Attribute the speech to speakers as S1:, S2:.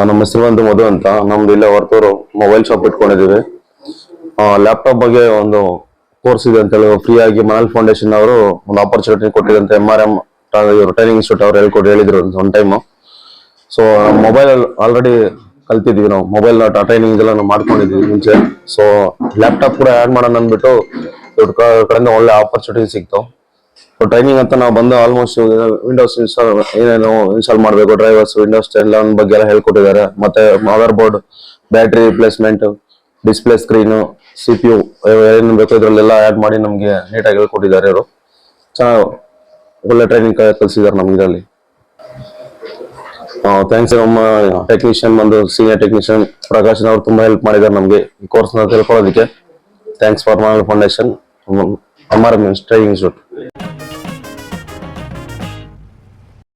S1: ನಮ್ಮ ಹೆಸರು ಮಧು ಅಂತ. ನಮ್ದು ಇಲ್ಲೇ ಹೊರತೂರು ಮೊಬೈಲ್ ಶಾಪ್ ಇಟ್ಕೊಂಡಿದೀವಿ. ಲ್ಯಾಪ್ಟಾಪ್ ಬಗ್ಗೆ ಒಂದು ಕೋರ್ಸ್ ಇದೆ ಅಂತ ಹೇಳಿ ಫ್ರೀ ಆಗಿ ಮನಲ್ ಫೌಂಡೇಶನ್ ಅವರು ಒಂದು ಆಪರ್ಚುನಿಟಿ ಕೊಟ್ಟಿದಂತೆ MRM ಟ್ರೈನಿಂಗ್ ಇನ್ಸ್ಟಿಟ್ಯೂಟ್ ಅವ್ರು ಹೇಳಿದ್ರು one time. So mobile already ಕಲ್ತಿದ್ವಿ, ನಾವು ಮೊಬೈಲ್ ಟ್ರೈನಿಂಗ್ ಎಲ್ಲ ಮಾಡ್ಕೊಂಡಿದ್ವಿ ಮುಂಚೆ. ಸೊ ಲ್ಯಾಪ್ಟಾಪ್ ಕೂಡ ಆಡ್ ಮಾಡೋಣ ಅಂದ್ಬಿಟ್ಟು ಇವ್ರ ಕಡೆಯಿಂದ ಒಳ್ಳೆ ಆಪರ್ಚುನಿಟಿ ಸಿಕ್ತು. ಟ್ರೈನಿಂಗ್ ಅಂತ ನಾವು ಬಂದು ಆಲ್ಮೋಸ್ಟ್ ವಿಂಡೋಸ್ ಏನೇನು ಇನ್ಸ್ಟಾಲ್ ಮಾಡಬೇಕು, ಡ್ರೈವರ್ಸ್, ವಿಂಡೋಸ್ 10 ಬಗ್ಗೆ ಎಲ್ಲ ಹೇಳ್ಕೊಟ್ಟಿದ್ದಾರೆ. ಮತ್ತೆ mother board, battery replacement, display screen, CPU ಏನೇನು ಬೇಕೋ ಇದ್ರಲ್ಲೆಲ್ಲ ಆಡ್ ಮಾಡಿ ನಮ್ಗೆ ನೀಟಾಗಿ ಹೇಳ್ಕೊಟ್ಟಿದ್ದಾರೆ ಅವರು. ಚೆನ್ನಾಗಿ ಒಳ್ಳೆ ಟ್ರೈನಿಂಗ್ ಕಲಿಸಿದ್ದಾರೆ ನಮ್ಗೆ ಇದರಲ್ಲಿ. ಥ್ಯಾಂಕ್ಸ್. ನಮ್ಮ ಟೆಕ್ನಿಷಿಯನ್ ಬಂದು ಸೀನಿಯರ್ ಟೆಕ್ನಿಷಿಯನ್ ಪ್ರಕಾಶ್ ಅವರು ತುಂಬಾ ಹೆಲ್ಪ್ ಮಾಡಿದ್ದಾರೆ ನಮ್ಗೆ ಈ ಕೋರ್ಸ್ ನ ತಿಳ್ಕೊಳ್ಳೋದಕ್ಕೆ. Thanks for my foundation MRM training institute.